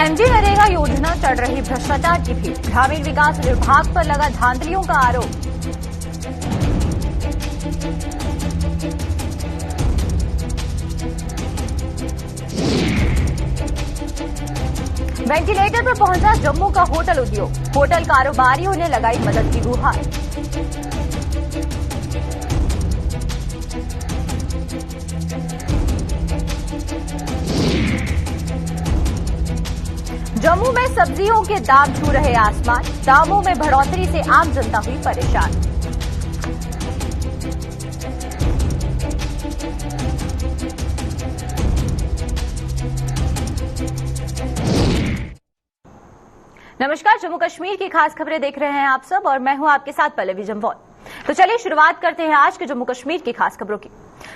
MG NREGA योजना चढ़ रही भ्रष्टाचार की भीड़, ग्रामीण विकास विभाग पर लगा धांधलियों का आरोप। वेंटिलेटर पर पहुंचा जम्मू का होटल उद्योग, होटल कारोबारियों ने लगाई मदद की गुहार। जम्मू में सब्जियों के दाम छू रहे आसमान, दामों में बढ़ोतरी से आम जनता हुई परेशान। नमस्कार, जम्मू कश्मीर की खास खबरें देख रहे हैं आप सब और मैं हूं आपके साथ पल्लवी जम्वाल। तो चलिए शुरुआत करते हैं आज के जम्मू कश्मीर की खास खबरों की।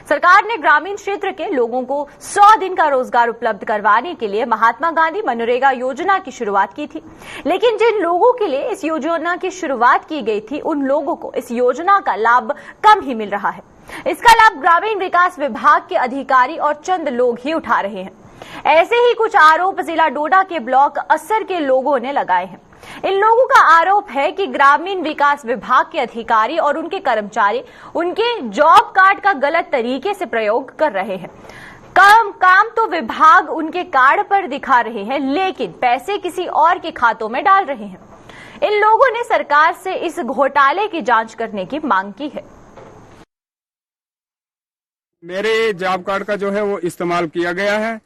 सरकार ने ग्रामीण क्षेत्र के लोगों को 100 दिन का रोजगार उपलब्ध करवाने के लिए महात्मा गांधी मनरेगा योजना की शुरुआत की थी, लेकिन जिन लोगों के लिए इस योजना की शुरुआत की गई थी उन लोगों को इस योजना का लाभ कम ही मिल रहा है। इसका लाभ ग्रामीण विकास विभाग के अधिकारी और चंद लोग ही उठा रहे हैं। ऐसे ही कुछ आरोप जिला डोडा के ब्लॉक असर के लोगों ने लगाए हैं। इन लोगों का आरोप है कि ग्रामीण विकास विभाग के अधिकारी और उनके कर्मचारी उनके जॉब कार्ड का गलत तरीके से प्रयोग कर रहे हैं। काम तो विभाग उनके कार्ड पर दिखा रहे हैं, लेकिन पैसे किसी और के खातों में डाल रहे हैं। इन लोगों ने सरकार से इस घोटाले की जांच करने की मांग की है। मेरे जॉब कार्ड का जो है वो इस्तेमाल किया गया है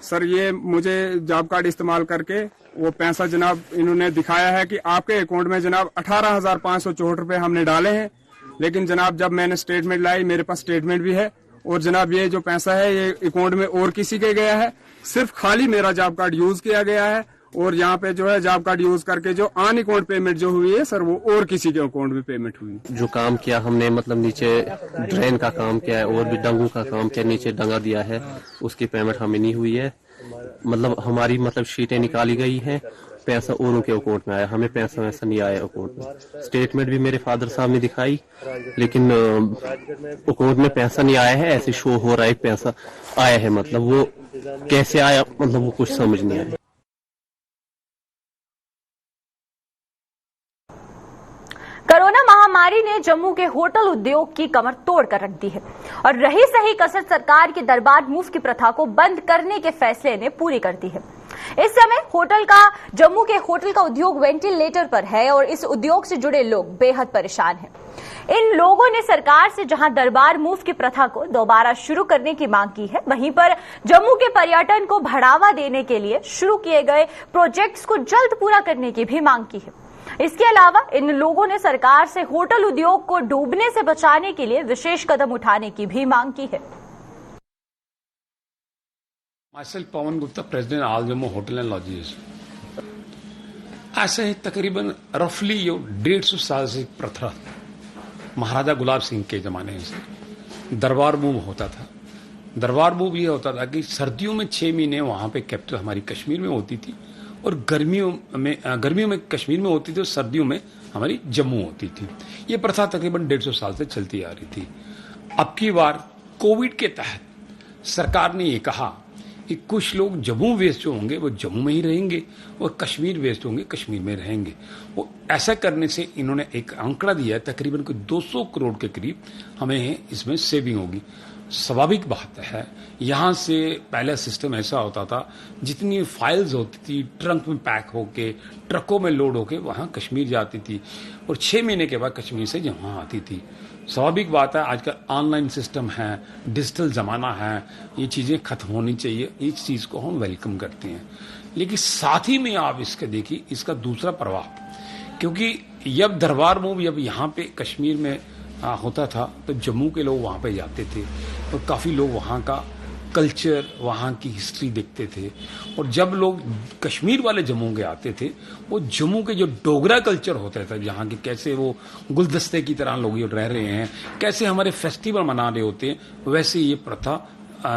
सर। ये मुझे जॉब कार्ड इस्तेमाल करके वो पैसा जनाब इन्होंने दिखाया है कि आपके अकाउंट में जनाब 18,564 रुपए हमने डाले हैं, लेकिन जनाब जब मैंने स्टेटमेंट लाई, मेरे पास स्टेटमेंट भी है और जनाब ये जो पैसा है ये अकाउंट में और किसी के गया है। सिर्फ खाली मेरा जॉब कार्ड यूज किया गया है और यहाँ पे जो है जॉब कार्ड यूज करके जो ऑन अकाउंट पेमेंट जो हुई है सर वो और किसी के अकाउंट में पेमेंट हुई। जो काम किया हमने मतलब नीचे ड्रेन का काम किया है और भी डंगू का काम किया, नीचे डंगा दिया है, उसकी पेमेंट हमें नहीं हुई है। मतलब हमारी मतलब शीटें निकाली गई हैं, पैसा औरों के अकाउंट में आया, हमें पैसा वैसा नहीं आया अकाउंट में। स्टेटमेंट भी मेरे फादर साहब ने दिखाई, लेकिन अकाउंट में पैसा नहीं आया है। ऐसे शो हो रहा है पैसा आया है, मतलब वो कैसे आया मतलब वो कुछ समझ नहीं आया। कोरोना महामारी ने जम्मू के होटल उद्योग की कमर तोड़ कर रख दी है और रही सही कसर सरकार के दरबार मूव की प्रथा को बंद करने के फैसले ने पूरी कर दी है। इस समय जम्मू के होटल का उद्योग वेंटिलेटर पर है और इस उद्योग से जुड़े लोग बेहद परेशान हैं। इन लोगों ने सरकार से जहां दरबार मूव की प्रथा को दोबारा शुरू करने की मांग की है, वहीं पर जम्मू के पर्यटन को बढ़ावा देने के लिए शुरू किए गए प्रोजेक्ट्स को जल्द पूरा करने की भी मांग की है। इसके अलावा इन लोगों ने सरकार से होटल उद्योग को डूबने से बचाने के लिए विशेष कदम उठाने की भी मांग की है। Myself Pawan Gupta, president all Jammu hotel and lodges. ऐसे ही तकरीबन रफली 150 साल से प्रथा महाराजा गुलाब सिंह के जमाने से दरबार मूव होता था। दरबार मूव ये होता था कि सर्दियों में 6 महीने वहां पे कैपिटल हमारी कश्मीर में होती थी और गर्मियों में कश्मीर में होती थी और सर्दियों में हमारी जम्मू होती थी। ये प्रथा तकरीबन 150 साल से चलती आ रही थी। अब की बार कोविड के तहत सरकार ने ये कहा कि कुछ लोग जम्मू वेस्ट जो होंगे वो जम्मू में ही रहेंगे और कश्मीर वेस्ट होंगे कश्मीर में रहेंगे। वो ऐसा करने से इन्होंने एक आंकड़ा दिया है, तकरीबन कोई 200 करोड़ के करीब हमें इसमें सेविंग होगी। स्वाभाविक बात है, यहाँ से पहला सिस्टम ऐसा होता था जितनी फाइल्स होती थी ट्रंक में पैक होके ट्रकों में लोड होके वहाँ कश्मीर जाती थी और 6 महीने के बाद कश्मीर से यहाँ आती थी। स्वाभाविक बात है, आजकल ऑनलाइन सिस्टम है, डिजिटल जमाना है, ये चीजें खत्म होनी चाहिए। इस चीज को हम वेलकम करते हैं, लेकिन साथ ही में आप इसका देखिए इसका दूसरा प्रभाव, क्योंकि जब दरबार मूव जब यहाँ पे कश्मीर में होता था तो जम्मू के लोग वहाँ पे जाते थे और काफी लोग वहाँ का कल्चर वहाँ की हिस्ट्री देखते थे। और जब लोग कश्मीर वाले जम्मू के आते थे वो जम्मू के जो डोगरा कल्चर होता था, जहाँ के कैसे वो गुलदस्ते की तरह लोग रह रहे हैं, कैसे हमारे फेस्टिवल मना रहे होते हैं, वैसे ये प्रथा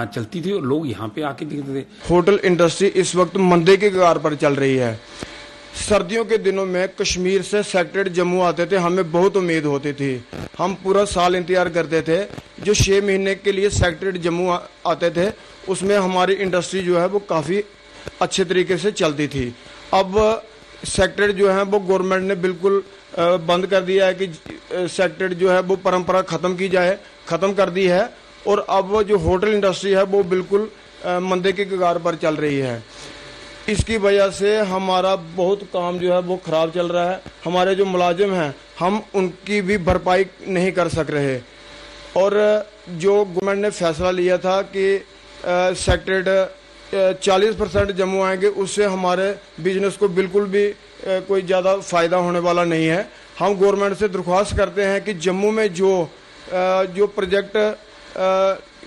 चलती थी और लोग यहाँ पे आके देखते थे। होटल इंडस्ट्री इस वक्त मंदे के कगार पर चल रही है। सर्दियों के दिनों में कश्मीर से सेक्रेटरी जम्मू आते थे, हमें बहुत उम्मीद होती थी, हम पूरा साल इंतजार करते थे। जो 6 महीने के लिए सेक्रेटरी जम्मू आते थे उसमें हमारी इंडस्ट्री जो है वो काफ़ी अच्छे तरीके से चलती थी। अब सेक्रेटरी जो है वो गवर्नमेंट ने बिल्कुल बंद कर दिया है कि सेक्रेटरी जो है वो परंपरा खत्म कर दी है, और अब जो होटल इंडस्ट्री है वो बिल्कुल मंदे के कगार पर चल रही है। इसकी वजह से हमारा बहुत काम जो है वो खराब चल रहा है। हमारे जो मुलाजिम हैं हम उनकी भी भरपाई नहीं कर सक रहे, और जो गवर्नमेंट ने फैसला लिया था कि सेक्रेटरी 40% जम्मू आएंगे, उससे हमारे बिजनेस को बिल्कुल भी कोई ज़्यादा फ़ायदा होने वाला नहीं है। हम गवर्नमेंट से दरख्वास्त करते हैं कि जम्मू में जो प्रोजेक्ट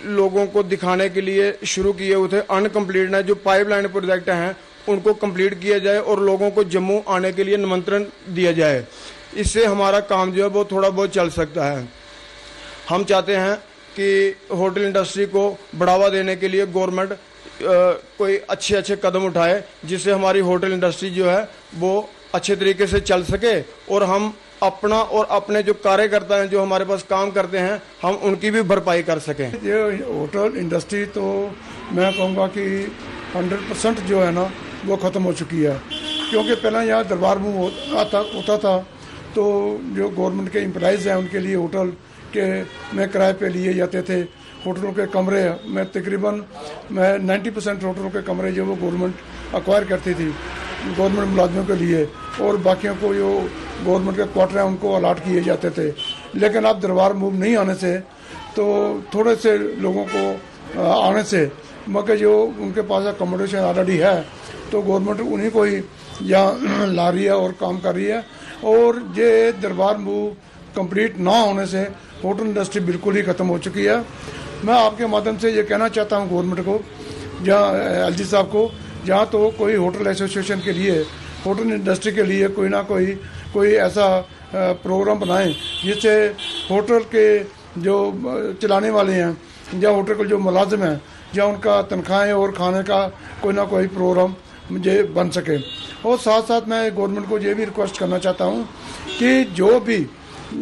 लोगों को दिखाने के लिए शुरू किए हुए थे अनकम्प्लीट है, जो पाइपलाइन प्रोजेक्ट हैं उनको कंप्लीट किया जाए और लोगों को जम्मू आने के लिए निमंत्रण दिया जाए। इससे हमारा काम जो है वो थोड़ा बहुत चल सकता है। हम चाहते हैं कि होटल इंडस्ट्री को बढ़ावा देने के लिए गवर्नमेंट कोई अच्छे कदम उठाए, जिससे हमारी होटल इंडस्ट्री जो है वो अच्छे तरीके से चल सके, और हम अपना और अपने जो कार्यकर्ता हैं जो हमारे पास काम करते हैं हम उनकी भी भरपाई कर सकें। ये होटल इंडस्ट्री तो मैं कहूँगा कि 100% जो है ना वो ख़त्म हो चुकी है, क्योंकि पहले यहाँ दरबार में होता था, तो जो गवर्नमेंट के एम्प्लॉइज़ हैं उनके लिए होटल के में किराए पे लिए जाते थे। होटलों के कमरे में तकरीबन 90% होटलों के कमरे जो वो गवर्नमेंट अक्वायर करती थी गवर्नमेंट मुलाजमों के लिए, और बाकियों को जो गवर्नमेंट के क्वार्टर हैं उनको अलाट किए जाते थे। लेकिन अब दरबार मूव नहीं आने से, तो थोड़े से लोगों को आने से, मगर जो उनके पास अकोमोडेशन ऑलरेडी है तो गवर्नमेंट उन्हीं को ही यहाँ ला रही है और काम कर रही है। और ये दरबार मूव कंप्लीट ना होने से होटल इंडस्ट्री बिल्कुल ही ख़त्म हो चुकी है। मैं आपके माध्यम से ये कहना चाहता हूँ गवर्नमेंट को, जहाँ LG साहब को, जहाँ तो कोई होटल एसोसिएशन के लिए, होटल इंडस्ट्री के लिए कोई ऐसा प्रोग्राम बनाएं जिससे होटल के जो चलाने वाले हैं या होटल के जो मुलाजिम हैं या उनका तनख्वाहें और खाने का कोई ना कोई प्रोग्राम मुझे बन सके। और साथ साथ मैं गवर्नमेंट को ये भी रिक्वेस्ट करना चाहता हूँ कि जो भी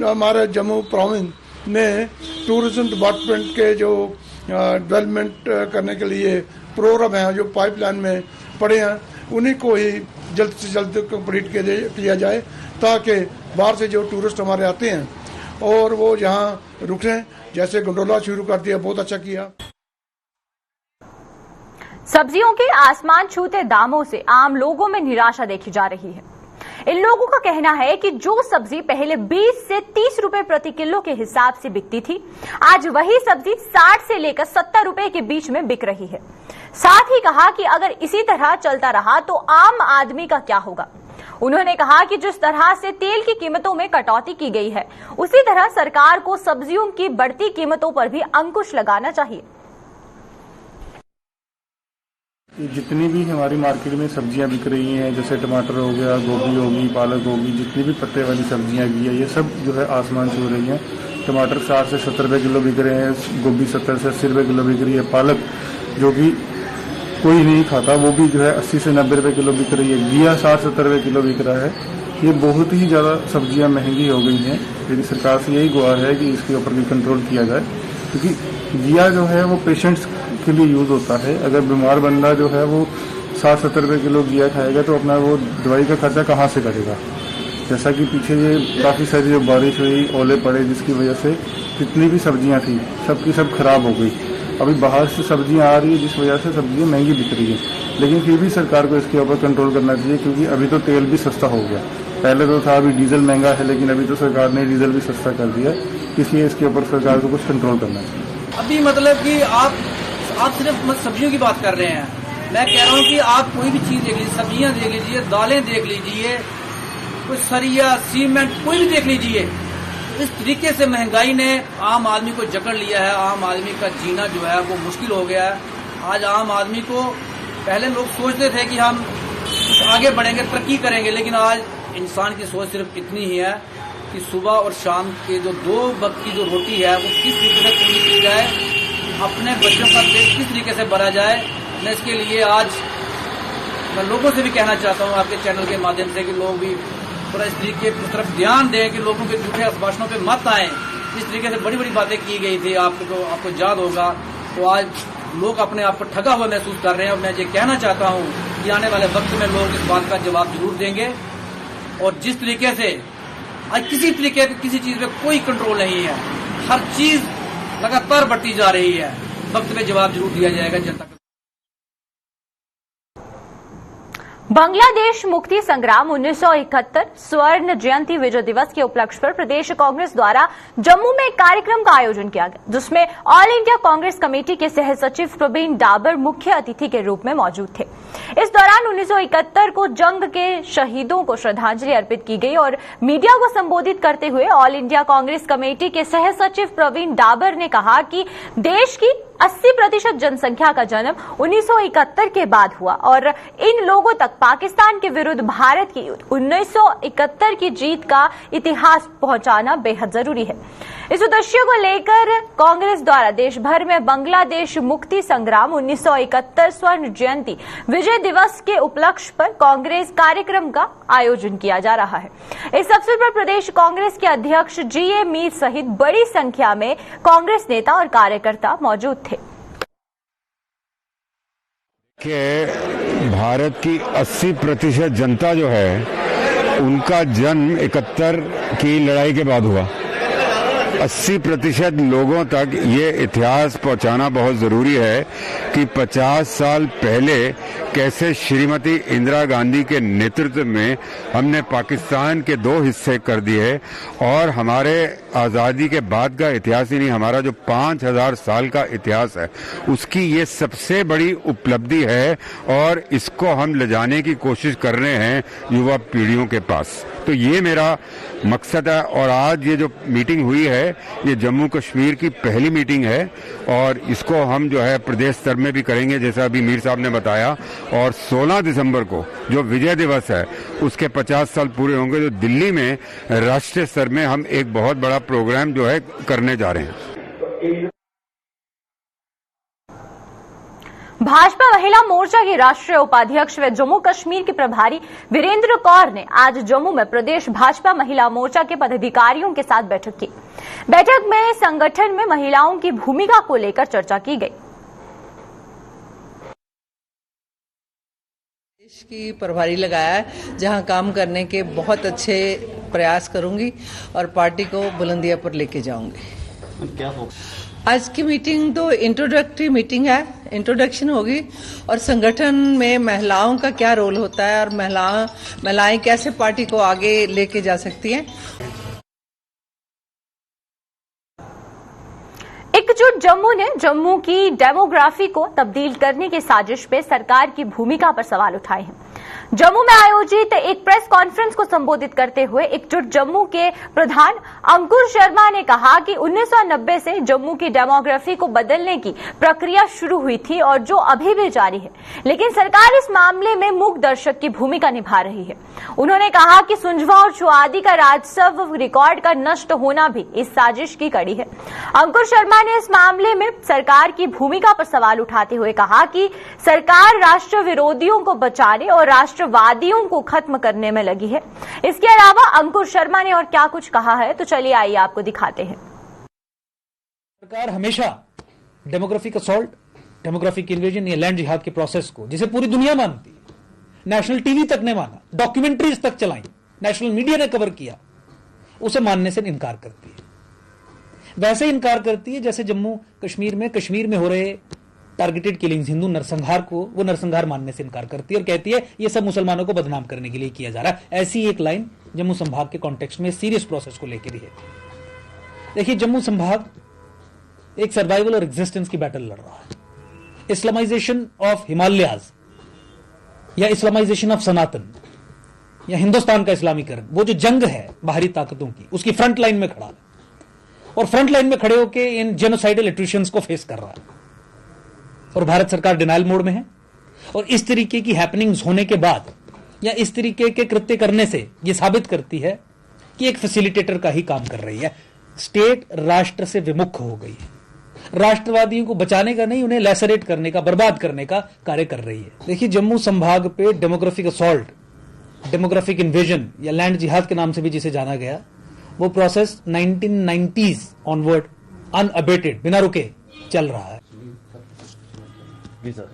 हमारे जम्मू प्रोविंस में टूरिज्म डिपार्टमेंट के जो डेवलपमेंट करने के लिए प्रोग्राम हैं जो पाइपलाइन में पड़े हैं, उन्हीं को ही जल्द से जल्द कंप्लीट किया जाए, ताकि बाहर से जो टूरिस्ट हमारे आते हैं और वो यहाँ रुकें। जैसे गंडोला शुरू कर दिया, बहुत अच्छा किया। सब्जियों के आसमान छूते दामों से आम लोगों में निराशा देखी जा रही है। इन लोगों का कहना है कि जो सब्जी पहले 20 से 30 रुपए प्रति किलो के हिसाब से बिकती थी, आज वही सब्जी 60 से लेकर 70 रुपए के बीच में बिक रही है। साथ ही कहा कि अगर इसी तरह चलता रहा तो आम आदमी का क्या होगा। उन्होंने कहा कि जिस तरह से तेल की कीमतों में कटौती की गई है, उसी तरह सरकार को सब्जियों की बढ़ती कीमतों पर भी अंकुश लगाना चाहिए। जितनी भी हमारी मार्केट में सब्जियां बिक रही हैं, जैसे टमाटर हो गया, गोभी होगी, पालक होगी, जितनी भी पत्ते वाली सब्जियां भी है, ये सब जो है आसमान छू रही हैं। टमाटर 60 से 70 रुपये किलो बिक रहे हैं, गोभी 70 से 80 रुपये किलो बिक रही है, पालक जो कि कोई नहीं खाता वो भी जो है 80 से 90 रुपये किलो बिक रही है, घिया 60-70 रुपये किलो बिक रहा है। ये बहुत ही ज़्यादा सब्जियां महंगी हो गई हैं। मेरी सरकार से यही गुहार है कि इसके ऊपर भी कंट्रोल किया जाए, क्योंकि घिया जो है वो पेशेंट्स के लिए यूज होता है। अगर बीमार बंदा जो है वो 60-70 रुपये किलो घिया खाएगा तो अपना वो दवाई का खर्चा कहाँ से करेगा। जैसा कि पीछे ये काफ़ी सारी जो बारिश हुई, ओले पड़े, जिसकी वजह से जितनी भी सब्जियां थी सब की सब खराब हो गई। अभी बाहर से सब्जियां आ रही है जिस वजह से सब्जियां महंगी बिक रही है, लेकिन फिर भी सरकार को इसके ऊपर कंट्रोल करना चाहिए, क्योंकि अभी तो तेल भी सस्ता हो गया। पहले तो था, अभी डीजल महंगा है, लेकिन अभी तो सरकार ने डीजल भी सस्ता कर दिया, इसलिए इसके ऊपर सरकार को कुछ कंट्रोल करना चाहिए। अभी मतलब कि आप सिर्फ सब्जियों की बात कर रहे हैं, मैं कह रहा हूँ कि आप कोई भी चीज देख लीजिए, सब्जियां देख लीजिए, दालें देख लीजिए, कोई सरिया, सीमेंट, कोई भी देख लीजिए। इस तरीके से महंगाई ने आम आदमी को जकड़ लिया है। आम आदमी का जीना जो है वो मुश्किल हो गया है। आज आम आदमी को, पहले लोग सोचते थे कि हम आगे बढ़ेंगे, तरक्की करेंगे, लेकिन आज इंसान की सोच सिर्फ इतनी ही है कि सुबह और शाम के जो 2 वक्त की जो रोटी है वो किस तरीके से पूरी की जाए, अपने बच्चों का पेट किस तरीके से भरा जाए। मैं इसके लिए आज मैं लोगों से भी कहना चाहता हूँ आपके चैनल के माध्यम से कि लोग भी थोड़ा इस तरीके की तरफ ध्यान दें कि लोगों के झूठे आश्वासनों पे मत आए। इस तरीके से बड़ी बड़ी बातें की गई थी, आपको याद होगा। तो आज लोग अपने आप को ठगा हुआ महसूस कर रहे हैं। और मैं ये कहना चाहता हूं कि आने वाले वक्त में लोग इस बात का जवाब जरूर देंगे। और जिस तरीके से आज किसी तरीके किसी चीज पे कोई कंट्रोल नहीं है, हर चीज लगातार बढ़ती जा रही है, वक्त में जवाब जरूर दिया जाएगा जनता को। बांग्लादेश मुक्ति संग्राम 1971 स्वर्ण जयंती विजय दिवस के उपलक्ष्य पर प्रदेश कांग्रेस द्वारा जम्मू में एक कार्यक्रम का आयोजन किया गया, जिसमें ऑल इंडिया कांग्रेस कमेटी के सह सचिव प्रवीण डाबर मुख्य अतिथि के रूप में मौजूद थे। इस दौरान 1971 को जंग के शहीदों को श्रद्धांजलि अर्पित की गई और मीडिया को संबोधित करते हुए ऑल इंडिया कांग्रेस कमेटी के सह सचिव प्रवीण डाबर ने कहा कि देश की 80% जनसंख्या का जन्म 1971 के बाद हुआ और इन लोगों तक पाकिस्तान के विरुद्ध भारत की 1971 की जीत का इतिहास पहुंचाना बेहद जरूरी है। इस उद्देश्य को लेकर कांग्रेस द्वारा देश भर में बांग्लादेश मुक्ति संग्राम 1971 स्वर्ण जयंती विजय दिवस के उपलक्ष्य पर कांग्रेस कार्यक्रम का आयोजन किया जा रहा है। इस अवसर पर प्रदेश कांग्रेस के अध्यक्ष जीए मीर सहित बड़ी संख्या में कांग्रेस नेता और कार्यकर्ता मौजूद थे। भारत की 80% जनता जो है उनका जन्म 71 की लड़ाई के बाद हुआ। 80% लोगों तक ये इतिहास पहुंचाना बहुत जरूरी है कि 50 साल पहले कैसे श्रीमती इंदिरा गांधी के नेतृत्व में हमने पाकिस्तान के 2 हिस्से कर दिए और हमारे आजादी के बाद का इतिहास ही नहीं, हमारा जो 5000 साल का इतिहास है उसकी ये सबसे बड़ी उपलब्धि है और इसको हम ले जाने की कोशिश कर रहे हैं युवा पीढ़ियों के पास। तो ये मेरा मकसद है और आज ये जो मीटिंग हुई है ये जम्मू कश्मीर की पहली मीटिंग है और इसको हम जो है प्रदेश स्तर में भी करेंगे जैसा अभी मीर साहब ने बताया। और 16 दिसंबर को जो विजय दिवस है उसके 50 साल पूरे होंगे, जो दिल्ली में राष्ट्रीय स्तर में हम एक बहुत बड़ा प्रोग्राम जो है करने जा रहे हैं। भाजपा महिला मोर्चा की राष्ट्रीय उपाध्यक्ष व जम्मू कश्मीर के प्रभारी वीरेंद्र कौर ने आज जम्मू में प्रदेश भाजपा महिला मोर्चा के पदाधिकारियों के साथ बैठक की। बैठक में संगठन में महिलाओं की भूमिका को लेकर चर्चा की गई। देश की प्रभारी लगाया है जहां काम करने के बहुत अच्छे प्रयास करूंगी और पार्टी को बुलंदियों पर लेके जाऊंगी। क्या होगा आज की मीटिंग? तो इंट्रोडक्टरी मीटिंग है, इंट्रोडक्शन होगी और संगठन में महिलाओं का क्या रोल होता है और महिलाएं कैसे पार्टी को आगे लेके जा सकती हैं। एकजुट जम्मू ने जम्मू की डेमोग्राफी को तब्दील करने की साजिश पे सरकार की भूमिका पर सवाल उठाए हैं। जम्मू में आयोजित एक प्रेस कॉन्फ्रेंस को संबोधित करते हुए एकजुट जम्मू के प्रधान अंकुर शर्मा ने कहा कि 1990 से जम्मू की डेमोग्राफी को बदलने की प्रक्रिया शुरू हुई थी और जो अभी भी जारी है, लेकिन सरकार इस मामले में मूक दर्शक की भूमिका निभा रही है। उन्होंने कहा कि सुंझवा और चुआदी का राजस्व रिकॉर्ड का नष्ट होना भी इस साजिश की कड़ी है। अंकुर शर्मा ने इस मामले में सरकार की भूमिका पर सवाल उठाते हुए कहा कि सरकार राष्ट्र विरोधियों को बचाने और राष्ट्रवादियों को खत्म करने में लगी है। इसके अलावा अंकुर शर्मा ने और क्या कुछ कहा है, तो चलिए आइए आपको दिखाते हैं। सरकार हमेशा डेमोग्राफिक असॉल्ट, डेमोग्राफिक इन्वेजन या लैंड जिहाद के प्रोसेस को, जिसे पूरी दुनिया मानती है, नेशनल टीवी तक ने माना, डॉक्यूमेंट्रीज तक चलाई, नेशनल मीडिया ने कवर किया, उसे मानने से इनकार करती है। वैसे इनकार करती है जैसे जम्मू कश्मीर में हो रहे टारगेटेड किलिंग्स, हिंदू नरसंहार को वो नरसंहार मानने से इनकार करती है और कहती है ये सब मुसलमानों को बदनाम करने के लिए किया जा रहा है। ऐसी एक लाइन जम्मू संभाग के कॉन्टेक्स्ट में सीरियस प्रोसेस को लेकर ही है। देखिए, जम्मू संभाग एक सर्वाइवल और एग्जिस्टेंस की बैटल लड़ रहा है। इस्लामाइजेशन ऑफ हिमालयाज या इस्लामाइजेशन ऑफ सनातन या हिंदुस्तान का इस्लामीकरण, वो जो जंग है बाहरी ताकतों की, उसकी फ्रंट लाइन में खड़ा है और फ्रंट लाइन में खड़े होकर इन जेनोसाइडल एट्रिशंस को फेस कर रहा है। और भारत सरकार डिनाइल मोड में है और इस तरीके की हैपनिंग्स होने के बाद या इस तरीके के कृत्य करने से यह साबित करती है कि एक फैसिलिटेटर का ही काम कर रही है। स्टेट राष्ट्र से विमुख हो गई है, राष्ट्रवादियों को बचाने का नहीं, उन्हें लैसरेट करने का, बर्बाद करने का कार्य कर रही है। देखिए, जम्मू संभाग पे डेमोग्राफिक असॉल्ट, डेमोग्राफिक इन्वेजन या लैंड जिहाद के नाम से भी जिसे जाना गया, वो प्रोसेस 1990s ऑनवर्ड अनअबेटेड, बिना रुके चल रहा है। जी सर।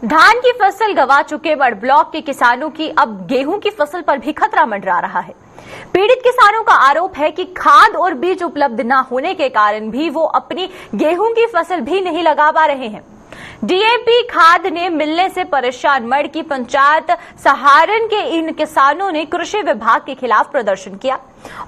धान की फसल गंवा चुके बड़ ब्लॉक के किसानों की अब गेहूं की फसल पर भी खतरा मंडरा रहा है। पीड़ित किसानों का आरोप है कि खाद और बीज उपलब्ध न होने के कारण भी वो अपनी गेहूं की फसल भी नहीं लगा पा रहे हैं। डीएपी खाद ने मिलने से परेशान मड़ की पंचायत सहारन के इन किसानों ने कृषि विभाग के खिलाफ प्रदर्शन किया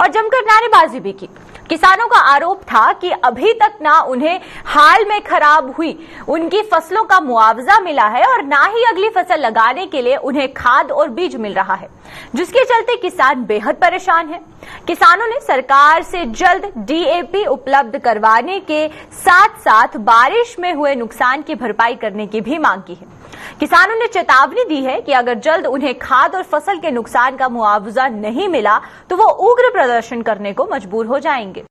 और जमकर नारेबाजी भी की। किसानों का आरोप था कि अभी तक ना उन्हें हाल में खराब हुई उनकी फसलों का मुआवजा मिला है और ना ही अगली फसल लगाने के लिए उन्हें खाद और बीज मिल रहा है, जिसके चलते किसान बेहद परेशान हैं। किसानों ने सरकार से जल्द डीएपी उपलब्ध करवाने के साथ साथ बारिश में हुए नुकसान की भरपाई करने की भी मांग की है। किसानों ने चेतावनी दी है कि अगर जल्द उन्हें खाद और फसल के नुकसान का मुआवजा नहीं मिला तो वो उग्र प्रदर्शन करने को मजबूर हो जाएंगे।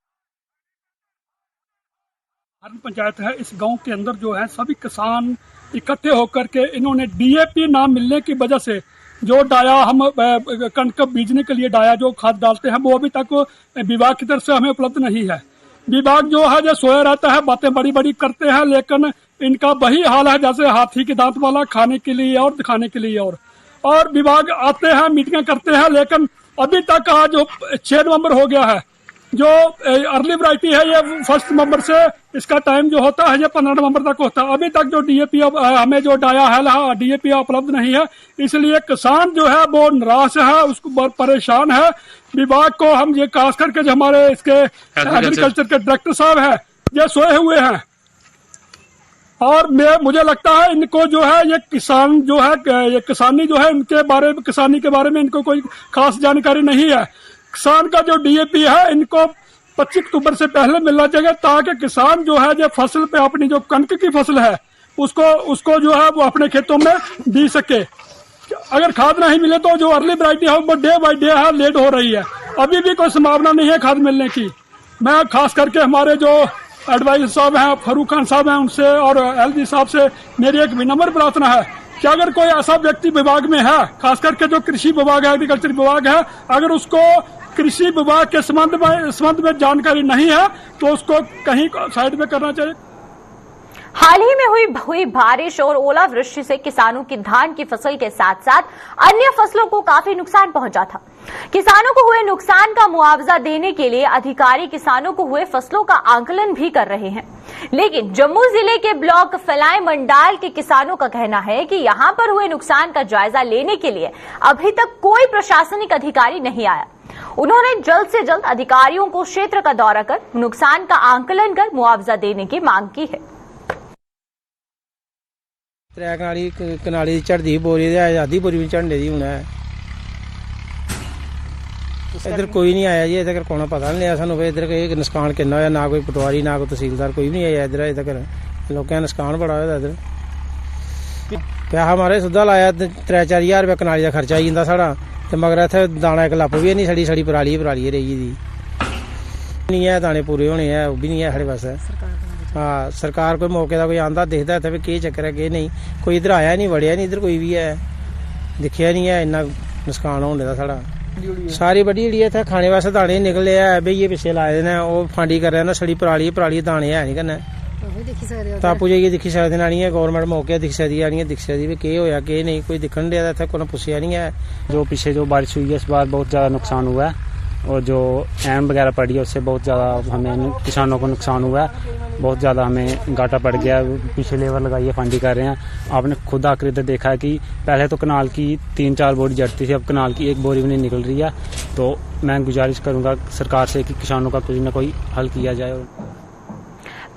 पंचायत है, इस गांव के अंदर जो है सभी किसान इकट्ठे होकर के इन्होंने डीएपी ना मिलने की वजह से जो डाया हम कणक बीजने के लिए डाया जो खाद डालते हैं वो अभी तक विभाग की तरफ से हमें उपलब्ध नहीं है। विभाग जो है जो सोया रहता है, बातें बड़ी बड़ी करते हैं, लेकिन इनका वही हाल है जैसे हाथी के दांत वाला, खाने के लिए और दिखाने के लिए और विभाग आते हैं, मीटिंगें करते हैं, लेकिन अभी तक आज 6 नवंबर हो गया है। जो अर्ली वैरायटी है ये 1 नवंबर से इसका टाइम जो होता है ये 15 नवंबर तक होता है। अभी तक जो डीएपी हमें जो डाया है डीएपी उपलब्ध नहीं है, इसलिए किसान जो है वो निराश है, उसको बहुत परेशान है। विभाग को हम ये खास करके जो हमारे इसके एग्रीकल्चर के डायरेक्टर साहब है ये सोए हुए हैं और मुझे लगता है इनको जो है ये किसान जो है ये किसानी जो है इनके बारे में किसानी के बारे में इनको कोई खास जानकारी नहीं है। किसान का जो डीएपी है इनको 25 अक्टूबर से पहले मिलना चाहिए ताकि किसान जो है जो फसल पे अपनी जो कणक की फसल है उसको जो है वो अपने खेतों में दी सके। अगर खाद नहीं मिले तो जो अर्ली वैरायटी है वो डे बाय डे है लेट हो रही है, अभी भी कोई संभावना नहीं है खाद मिलने की। मैं खास करके हमारे जो एडवाइजर साहब हैं फरूक खान साहब हैं उनसे और एलजी साहब से मेरी एक विनम्र प्रार्थना है कि अगर कोई ऐसा व्यक्ति विभाग में है, खास करके जो कृषि विभाग है, एग्रीकल्चर विभाग है, अगर उसको कृषि विभाग के संबंध में जानकारी नहीं है तो उसको कहीं साइड में करना चाहिए। हाल ही में हुई बारिश और ओलावृष्टि से किसानों की धान की फसल के साथ साथ अन्य फसलों को काफी नुकसान पहुंचा था। किसानों को हुए नुकसान का मुआवजा देने के लिए अधिकारी किसानों को हुए फसलों का आंकलन भी कर रहे हैं, लेकिन जम्मू जिले के ब्लॉक फलाई मंडाल के किसानों का कहना है कि यहां पर हुए नुकसान का जायजा लेने के लिए अभी तक कोई प्रशासनिक अधिकारी नहीं आया। उन्होंने जल्द से जल्द अधिकारियों को क्षेत्र का दौरा कर नुकसान का आंकलन कर मुआवजा देने की मांग की है। कनाली झड़दी बोरी आधी बोरी भी झड़ने दी होना है, इधर कोई नहीं आया जी, इधर कौन पता नहीं लिया सानू इधर नुकसान कितना होया, ना कोई पटवारी ना कोई तहसीलदार कोई भी नहीं आया इधर अजे तक। लोगों का नुकसान बड़ा होया इधर, पैसा मारे सुधा लाया 3-4 हज़ार रुपया कनाली का खर्चा आई जाता साढ़ा, तो मगर इत्थे दाना एक लप भी नहीं, सड़ी पराली रही दी नहीं है, दाने पूरे होने हैं वो भी नहीं है साढ़े पास। हाँ सरकार कोई मौके का कोई आंदा देखता इत्थे भी केह् चक्कर है केह् नहीं, कोई इधर आया नहीं वड़िया नहीं इधर कोई भी है, दिखिया नहीं है इन्ना नुकसान होने का साढ़ा। सारी बड़ी जी इत्थे खाने वास्ते दाने निकले है, बेइये पिछे लाए ने वो फांडी कर रहे हैं, सड़ी पराली दाने है नहीं कन्नै तापू जाइए दिक्खी सकदे आनी है, गौरमेंट मौके दिक्खी सकदी आनी है, दिक्खी सकदी भी केह् होया केह् नहीं, कोई दिक्खन दिया इत्थे कोई पुच्छेआ नहीं है। जो पीछे जो बारिश हुई है इस बार बहुत ज़्यादा नुकसान हुआ है और जो एम वगैरह पड़ी है उससे बहुत ज़्यादा हमें किसानों को नुकसान हुआ है, बहुत ज़्यादा हमें घाटा पड़ गया। पीछे लेबर लगाइए फांडी कर रहे हैं, आपने खुद आकर इधर देखा है कि पहले तो कनाल की 3-4 बोरी जड़ती थी, अब कनाल की 1 बोरी भी नहीं निकल रही है। तो मैं गुजारिश करूँगा सरकार से कि किसानों का कोई ना कोई हल किया जाए।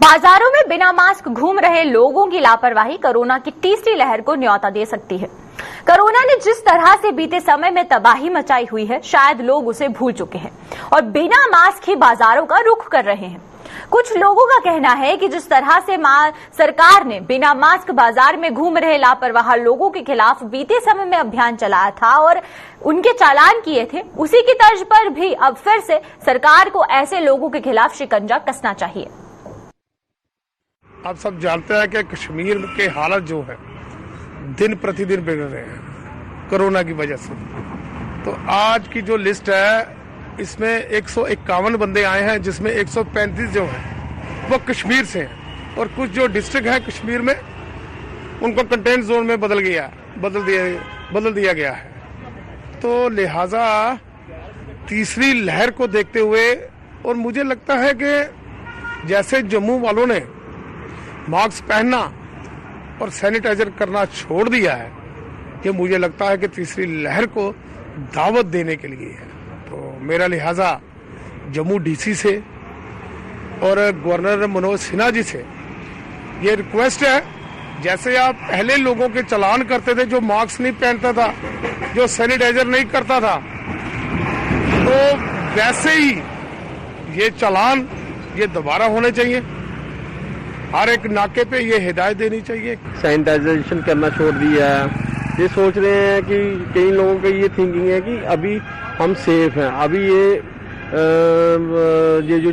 बाजारों में बिना मास्क घूम रहे लोगों की लापरवाही कोरोना की तीसरी लहर को न्योता दे सकती है। कोरोना ने जिस तरह से बीते समय में तबाही मचाई हुई है, शायद लोग उसे भूल चुके हैं और बिना मास्क ही बाजारों का रुख कर रहे हैं। कुछ लोगों का कहना है कि जिस तरह से सरकार ने बिना मास्क बाजार में घूम रहे लापरवाह लोगों के खिलाफ बीते समय में अभियान चलाया था और उनके चालान किए थे, उसी की तर्ज पर भी अब फिर से सरकार को ऐसे लोगों के खिलाफ शिकंजा कसना चाहिए। आप सब जानते हैं कि कश्मीर के हालात जो है दिन प्रतिदिन बिगड़ रहे हैं कोरोना की वजह से। तो आज की जो लिस्ट है इसमें 151 बंदे आए हैं, जिसमें 135 जो हैं वो कश्मीर से हैं। और कुछ जो डिस्ट्रिक्ट है कश्मीर में उनको कंटेंट जोन में बदल दिया गया है। तो लिहाजा तीसरी लहर को देखते हुए, और मुझे लगता है कि जैसे जम्मू वालों ने मास्क पहनना और सैनिटाइजर करना छोड़ दिया है, ये मुझे लगता है कि तीसरी लहर को दावत देने के लिए है। तो मेरा लिहाजा जम्मू डीसी से और गवर्नर मनोज सिन्हा जी से ये रिक्वेस्ट है, जैसे आप पहले लोगों के चालान करते थे जो मास्क नहीं पहनता था, जो सैनिटाइजर नहीं करता था, तो वैसे ही ये चालान ये दोबारा होने चाहिए। हर एक नाके पे ये हिदायत देनी चाहिए। सैनिटाइजेशन करना छोड़ दिया है। ये सोच रहे हैं कि कई लोगों का ये थिंकिंग है कि अभी हम सेफ हैं, अभी ये जो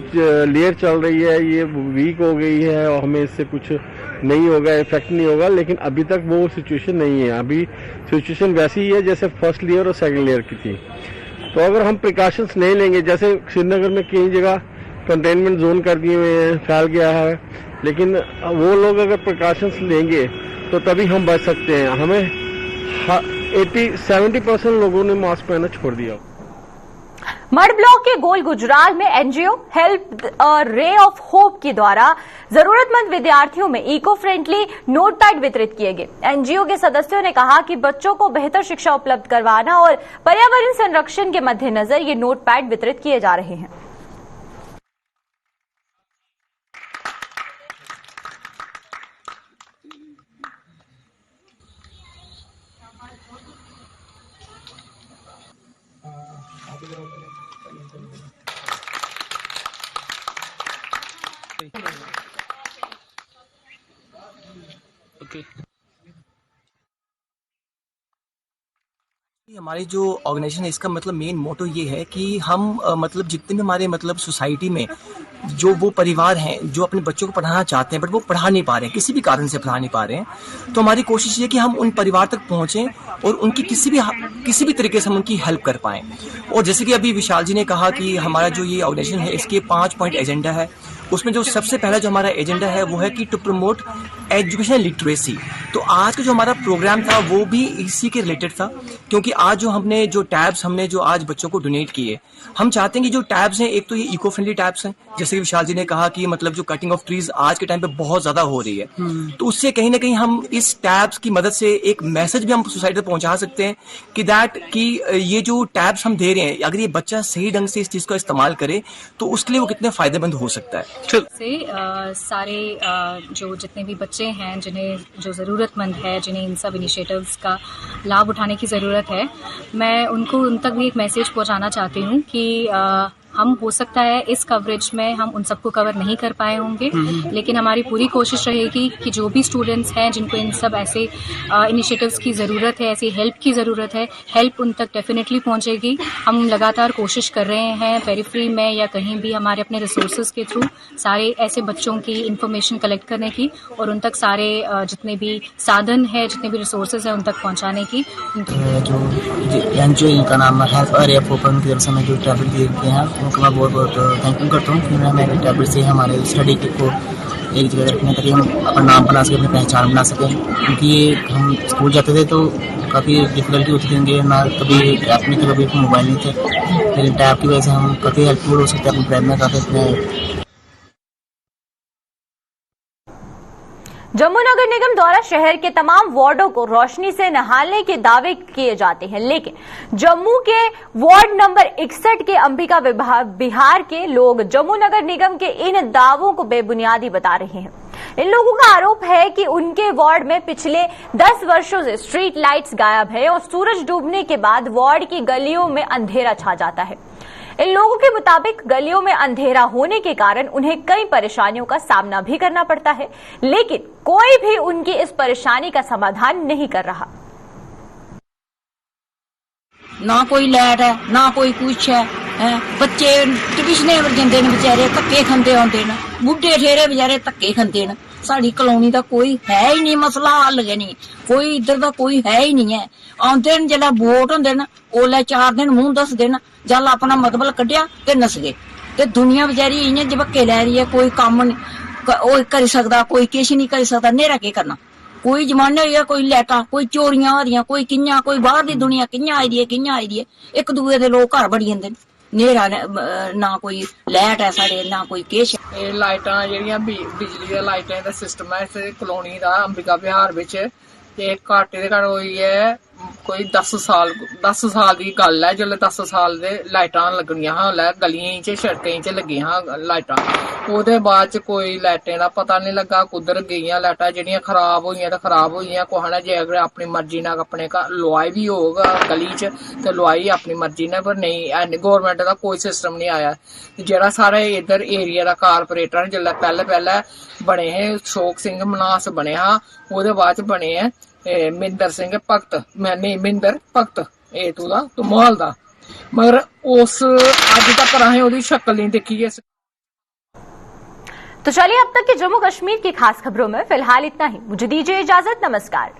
लेयर चल रही है ये वीक हो गई है और हमें इससे कुछ नहीं होगा, इफेक्ट नहीं होगा, लेकिन अभी तक वो सिचुएशन नहीं है। अभी सिचुएशन वैसी ही है जैसे फर्स्ट लेयर और सेकंड लेयर की थी। तो अगर हम प्रिकॉशंस नहीं लेंगे, जैसे श्रीनगर में कई जगह कंटेनमेंट जोन कर दिए हुए हैं, फैल गया है, लेकिन वो लोग अगर प्रिकॉशंस लेंगे तो तभी हम बच सकते हैं। हमें 70% लोगों ने मास्क पहनना छोड़ दिया। मड ब्लॉक के गोल गुजराल में NGO help ray of hope के द्वारा जरूरतमंद विद्यार्थियों में इको फ्रेंडली नोटपैड वितरित किए गए। एनजीओ के सदस्यों ने कहा कि बच्चों को बेहतर शिक्षा उपलब्ध करवाना और पर्यावरण संरक्षण के मद्देनजर ये नोटपैड वितरित किए जा रहे हैं। हमारी जो ऑर्गेनाइजेशन है इसका मतलब मेन मोटो ये है कि हम मतलब जितने भी हमारे मतलब सोसाइटी में जो वो परिवार हैं जो अपने बच्चों को पढ़ाना चाहते हैं बट वो पढ़ा नहीं पा रहे हैं, किसी भी कारण से पढ़ा नहीं पा रहे हैं, तो हमारी कोशिश ये कि हम उन परिवार तक पहुंचें और उनकी किसी भी तरीके से हम उनकी हेल्प कर पाएं। और जैसे कि अभी विशाल जी ने कहा कि हमारा जो ये ऑर्गेनाइजेशन है इसके 5 पॉइंट एजेंडा है। उसमें जो सबसे पहला जो हमारा एजेंडा है वो है कि टू प्रमोट एजुकेशन लिटरेसी। तो आज का जो हमारा प्रोग्राम था वो भी इसी के रिलेटेड था, क्योंकि आज जो हमने जो टैब्स हमने जो आज बच्चों को डोनेट किए, हम चाहते हैं कि जो टैब्स हैं, एक तो ये इको फ्रेंडली टैब्स हैं, जैसे कि विशाल जी ने कहा कि मतलब जो कटिंग ऑफ ट्रीज आज के टाइम पे बहुत ज्यादा हो रही है, तो उससे कहीं ना कहीं हम इस टैब्स की मदद से एक मैसेज भी हम सोसाइटी तक पहुंचा सकते हैं कि ये जो टैब्स हम दे रहे हैं, अगर ये बच्चा सही ढंग से इस चीज का इस्तेमाल करे तो उसके लिए वो कितने फायदेमंद हो सकता है। सारे जो जितने भी बच्चे हैं जिन्हें जो ज़रूरतमंद है, जिन्हें इन सब इनिशिएटिव्स का लाभ उठाने की ज़रूरत है, मैं उन तक भी एक मैसेज पहुंचाना चाहती हूं कि हम हो सकता है इस कवरेज में हम उन सबको कवर नहीं कर पाए होंगे, लेकिन हमारी पूरी कोशिश रहेगी कि जो भी स्टूडेंट्स हैं जिनको इन सब ऐसे इनिशिएटिव्स की ज़रूरत है, ऐसी हेल्प की ज़रूरत है, हेल्प उन तक डेफिनेटली पहुंचेगी। हम लगातार कोशिश कर रहे हैं पेरिफेरी में या कहीं भी हमारे अपने रिसोर्सेज के थ्रू सारे ऐसे बच्चों की इंफॉर्मेशन कलेक्ट करने की और उन तक सारे जितने भी साधन है, जितने भी रिसोर्सेज हैं उन तक पहुँचाने की। जो एनजीओ का नाम हेल्प रे ऑफ होप की तरफ से हमें जो टैबलेट दिए हैं उनको मैं बहुत बहुत थैंक यू करता हूँ कि हमें टैबलेट से हमारे स्टडी को एक जगह रखने ताकि हम अपना नाम बना सकें, अपनी पहचान बना सकें। क्योंकि हम स्कूल जाते थे तो काफ़ी डिफिकल्टी होती थी, ना कभी ऐप नहीं थे, कभी मोबाइल नहीं थे, लेकिन टैब की वजह से हम काफ़ी हेल्पफुल हो सकते हैं अपने प्रैप में काफ़ी अपने। जम्मू नगर निगम द्वारा शहर के तमाम वार्डों को रोशनी से नहाने के दावे किए जाते हैं, लेकिन जम्मू के वार्ड नंबर 61 के अंबिका बिहार के लोग जम्मू नगर निगम के इन दावों को बेबुनियादी बता रहे हैं। इन लोगों का आरोप है कि उनके वार्ड में पिछले 10 वर्षों से स्ट्रीट लाइट्स गायब है और सूरज डूबने के बाद वार्ड की गलियों में अंधेरा छा जाता है। इन लोगों के मुताबिक गलियों में अंधेरा होने के कारण उन्हें कई परेशानियों का सामना भी करना पड़ता है, लेकिन कोई भी उनकी इस परेशानी का समाधान नहीं कर रहा। ना कोई लाइट है, ना कोई कुछ है, बच्चे ट्यूशने पर जाते हैं बेचारे धक्के खाते आते हैं, बुढ़े ठेरे बेचारे धक्के खाते हैं। साड़ी कॉलोनी का कोई है ही नहीं, मसला हल गया नहीं, कोई इधर का कोई है ही नहीं है। आते न जल्द वोट होंगे न ओले 4 दिन मुंह दस दिन जल अपना मतलब कटिया ते नस गए, ते दुनिया बेचारी इयां झबक्के लै रही है, कोई काम नहीं। ਉਹ करी सकदा, कोई किश नहीं करी सकदा। नेरा केह् करना, कोई जमाने होई कोई लैटा, कोई चोरियां हो रही, कोई कियां, कोई बाहर दी दुनिया कियां आई दी है, एक दूए दे लोग घर बड़ी जंदे नेरा ना कोई लैट है साढ़े ना कोई किश। लाइटां जेहड़ियां बिजली दे लाइटें दा सिस्टम है इस कॉलोनी दा अंबिका विहार विच ते घाटे दे घट होई है कोई 10 साल दी गल है जिसलै 10 साल दे लाइटां लगनियां हां गलियें च सड़कें च लगी हां लाइटां। ओहदे बाद च कोई लाइटें दा पता नहीं लगा कुद्धर गेइयां लाइटां जेहड़ियां खराब होइयां ते खराब होइयां। कुसै ने जे अगर अपनी मर्जी नाल अपने घर लोआई भी होग गली च ते लोआई अपनी मर्जी ने, पर नहीं गौरमेंट दा कोई सिस्टम नहीं आया। जेहड़ा साढ़े इधर एरिया दा कारपोरेटर जिसलै पैह्ले बने हे शौक सिंह मनास बने हा, ओहदे बाद च बने है मिंदर सिंह भगत, मिंदर भगत एतू दा धुमाल दा, मगर उस अज तक असें ओहदी शक्ल नहीं दिक्खी है। तो चलिए अब तक के जम्मू कश्मीर की खास खबरों में फिलहाल इतना ही। मुझे दीजिए इजाजत, नमस्कार।